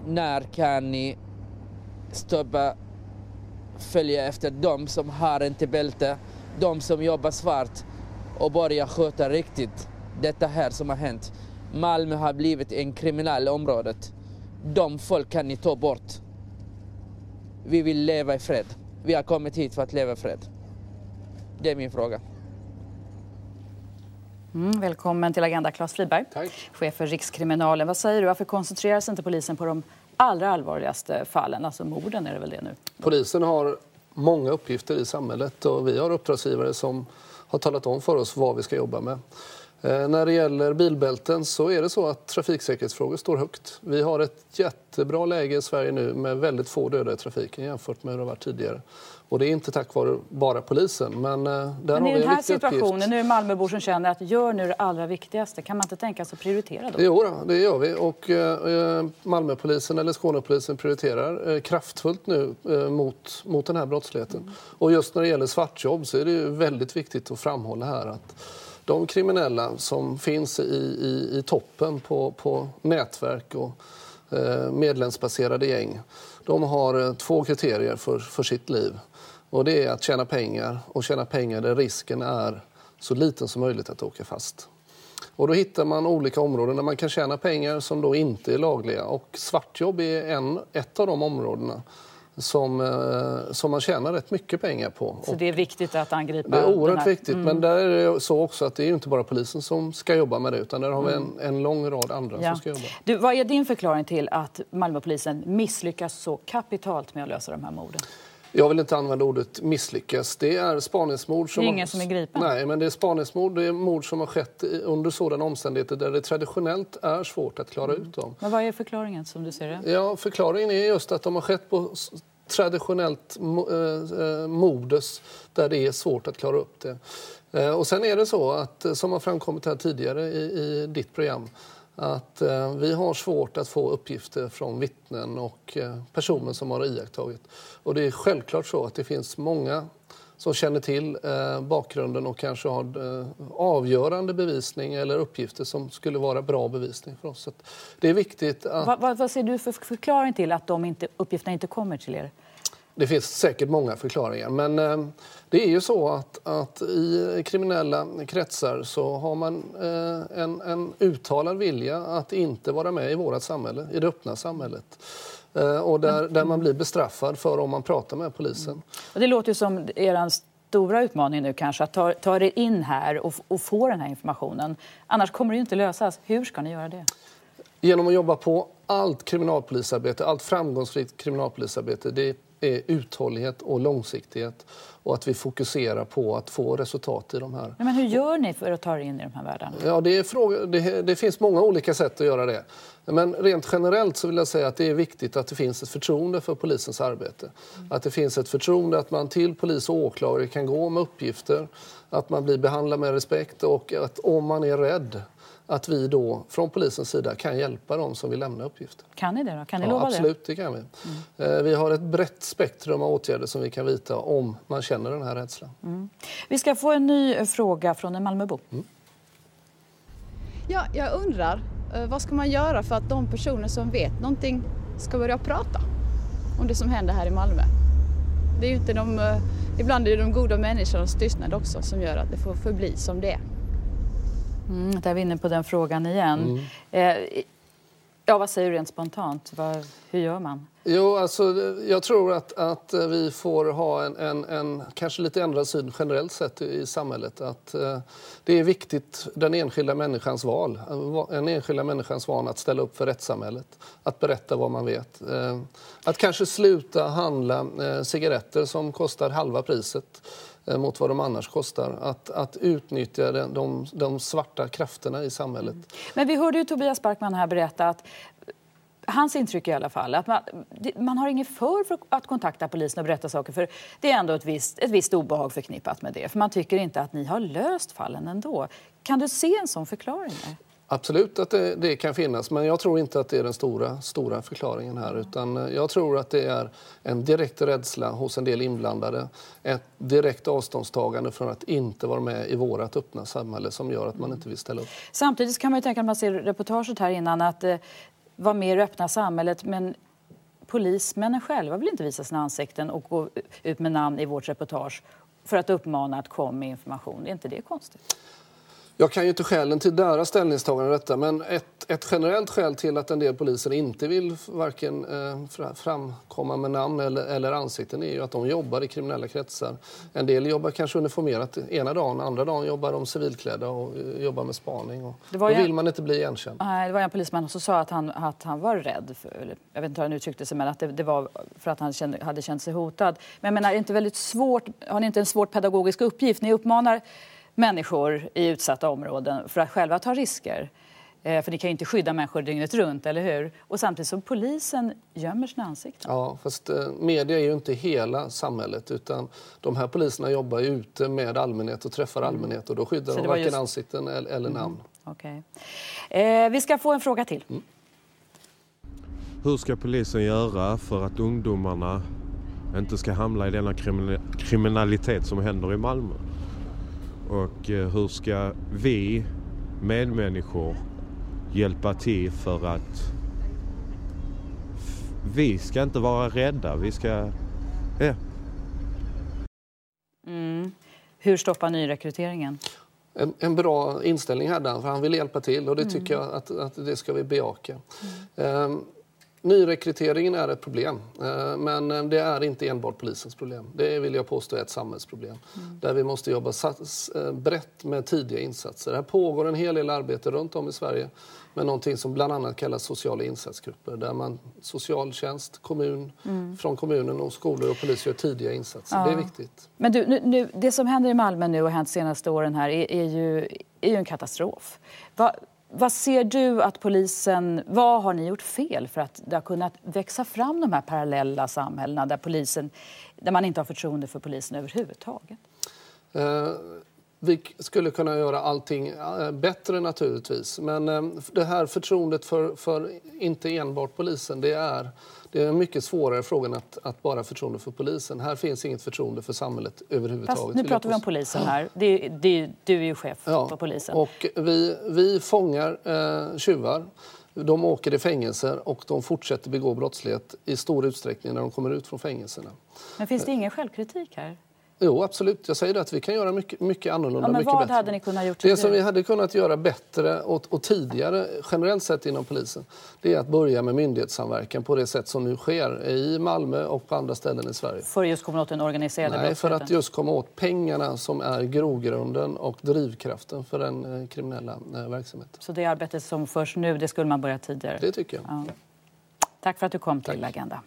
när kan ni stoppa, följa efter de som har inte bälte, de som jobbar svart och börja sköta riktigt detta här som har hänt. Malmö har blivit en kriminell område. De folk kan ni ta bort. Vi vill leva i fred. Vi har kommit hit för att leva i fred. Det är min fråga. Välkommen till Agenda, Claes Friberg. Tack. Chef för Rikskriminalen. Vad säger du? Varför koncentrerar sig inte polisen på de allra allvarligaste fallen? Alltså morden är det väl det nu? Polisen har många uppgifter i samhället och vi har uppdragsgivare som har talat om för oss vad vi ska jobba med. När det gäller bilbälten så är det så att trafiksäkerhetsfrågor står högt. Vi har ett jättebra läge i Sverige nu med väldigt få döda i trafiken jämfört med hur det har varit tidigare. Och det är inte tack vare bara polisen. Men där har vi en i den här viktig situationen, uppgift. nu är Malmöbor som känner att gör nu det allra viktigaste. Kan man inte tänka sig att prioritera då? Jo, det gör vi. Och Malmöpolisen eller Skånepolisen prioriterar kraftfullt nu mot den här brottsligheten. Och just när det gäller svartjobb så är det ju väldigt viktigt att framhålla här att de kriminella som finns i toppen på nätverk och medlemsbaserade gäng, de har 2 kriterier för sitt liv. Och det är att tjäna pengar och tjäna pengar där risken är så liten som möjligt att åka fast. Och då hittar man olika områden där man kan tjäna pengar som då inte är lagliga. Och svartjobb är ett av de områdena som man tjänar rätt mycket pengar på. Så det är viktigt att angripa? Det är oerhört viktigt, men där är det så också att det är ju inte bara polisen som ska jobba med det, utan där har vi en lång rad andra som ska jobba. Vad är din förklaring till att Malmöpolisen misslyckas så kapitalt med att lösa de här morden? Jag vill inte använda ordet misslyckas. Det är spaningsmord som... Det är ingen som är gripen? Nej, men det är spaningsmord. Det är mord som har skett under sådana omständigheter där det traditionellt är svårt att klara ut dem. Men vad är förklaringen som du ser det? Ja, förklaringen är just att de har skett på traditionellt modus där det är svårt att klara upp det. Och sen är det så att, som har framkommit här tidigare i ditt program, att vi har svårt att få uppgifter från vittnen och personer som har iakttagit. Och det är självklart så att det finns många som känner till bakgrunden och kanske har avgörande bevisning eller uppgifter som skulle vara bra bevisning för oss. Så det är viktigt att... Vad ser du för förklaring till att uppgifterna inte kommer till er? Det finns säkert många förklaringar, men det är ju så att i kriminella kretsar så har man en uttalad vilja att inte vara med i vårt samhälle, i det öppna samhället. Och där man blir bestraffad för om man pratar med polisen. Och det låter ju som er stora utmaning nu kanske, att ta er in här och få den här informationen. Annars kommer det ju inte lösas. Hur ska ni göra det? Genom att jobba på allt kriminalpolisarbete, allt framgångsrikt kriminalpolisarbete, det är uthållighet och långsiktighet och att vi fokuserar på att få resultat i de här. Men hur gör ni för att ta er in i de här världarna? Ja, det finns många olika sätt att göra det. Men rent generellt så vill jag säga att det är viktigt att det finns ett förtroende för polisens arbete. Att det finns ett förtroende att man till polis och åklagare kan gå med uppgifter, att man blir behandlad med respekt och att om man är rädd att vi då från polisens sida kan hjälpa dem som vill lämna uppgifter. Kan ni det då? Kan ni lova absolut, det kan vi. Vi har ett brett spektrum av åtgärder som vi kan vidta om man känner den här rädslan. Vi ska få en ny fråga från en Malmöbo. Ja, jag undrar, vad ska man göra för att de personer som vet någonting ska börja prata om det som händer här i Malmö? Det är ju inte ibland är det de goda människornas tystnad också som gör att det får förbli som det är. Där är vi inne på den frågan igen. Vad säger du rent spontant? Hur gör man? Jo, alltså, jag tror att vi får ha en kanske lite ändrad syn generellt sett i samhället. Att det är viktigt, den enskilda människans val. En enskilda människans val att ställa upp för rättssamhället. Att berätta vad man vet. Att kanske sluta handla cigaretter som kostar halva priset mot vad de annars kostar. Att utnyttja de svarta krafterna i samhället. Men vi hörde ju Tobias Barkman här berätta att hans intryck i alla fall, att man har inget för att kontakta polisen och berätta saker, för det är ändå ett visst obehag förknippat med det. För man tycker inte att ni har löst fallen ändå. Kan du se en sån förklaring? Absolut att det kan finnas, men jag tror inte att det är den stora förklaringen här. Utan jag tror att det är en direkt rädsla hos en del inblandade. Ett direkt avståndstagande från att inte vara med i vårat öppna samhälle som gör att man inte vill ställa upp. Samtidigt kan man ju tänka, att man ser reportaget här innan, att vara mer öppna samhället, men polismännen själva vill inte visa sina ansikten och gå ut med namn i vårt reportage för att uppmana att komma med information. Är inte det konstigt? Jag kan ju inte skälen till deras ställningstagande detta, men ett generellt skäl till att en del poliser inte vill varken framkomma med namn eller ansikten är ju att de jobbar i kriminella kretsar. En del jobbar kanske uniformerat ena dagen, andra dagen jobbar de civilklädda och jobbar med spaning. Och då vill man inte bli igenkänd. Nej, det var en polisman som sa att han var rädd. Jag vet inte hur han uttryckte sig, men att det var för att han hade känt sig hotad. Men jag menar, är det inte väldigt svårt, har ni inte en svår pedagogisk uppgift? Ni uppmanar människor i utsatta områden för att själva ta risker. För ni kan ju inte skydda människor dygnet runt, eller hur? Och samtidigt som polisen gömmer sina ansikten. Ja, fast media är ju inte hela samhället, utan de här poliserna jobbar ju ute med allmänhet och träffar allmänhet, och då skyddar de varken ansikten eller namn. Okej. Vi ska få en fråga till. Hur ska polisen göra för att ungdomarna inte ska hamna i denna kriminalitet som händer i Malmö? Och hur ska vi medmänniskor hjälpa till för att vi ska inte vara rädda, vi ska... Hur stoppa nyrekryteringen? En bra inställning hade han, för han vill hjälpa till, och det tycker jag att det ska vi bejaka. Nyrekryteringen är ett problem, men det är inte enbart polisens problem. Det vill jag påstå är ett samhällsproblem. Där vi måste jobba brett med tidiga insatser. Här pågår en hel del arbete runt om i Sverige med någonting som bland annat kallas sociala insatsgrupper. Där man socialtjänst, från kommunen och skolor och polis gör tidiga insatser. Ja. Det är viktigt. Men du, det som händer i Malmö nu och hänt senaste åren här är ju en katastrof. Vad ser du att vad har ni gjort fel för att det har kunnat växa fram de här parallella samhällena där man inte har förtroende för polisen överhuvudtaget? Vi skulle kunna göra allting bättre naturligtvis, men det här förtroendet för inte enbart polisen, det är en mycket svårare fråga än att bara förtroende för polisen. Här finns inget förtroende för samhället överhuvudtaget. Fast nu pratar vi om polisen här. Du är ju chef på polisen. Och vi fångar tjuvar. De åker i fängelser och de fortsätter begå brottslighet i stor utsträckning när de kommer ut från fängelserna. Men finns det ingen självkritik här? Jo, absolut. Jag säger att vi kan göra mycket annorlunda, men mycket vad bättre. Hade ni kunnat gjort det som vi hade kunnat göra bättre och tidigare, generellt sett inom polisen, det är att börja med myndighetssamverkan på det sätt som nu sker i Malmö och på andra ställen i Sverige. För just komma åt den organiserade brottsligheten? Nej, för att just komma åt pengarna som är grogrunden och drivkraften för den kriminella verksamheten. Så det arbetet som förs nu, det skulle man börja tidigare? Det tycker jag. Ja. Tack för att du kom till Agenda.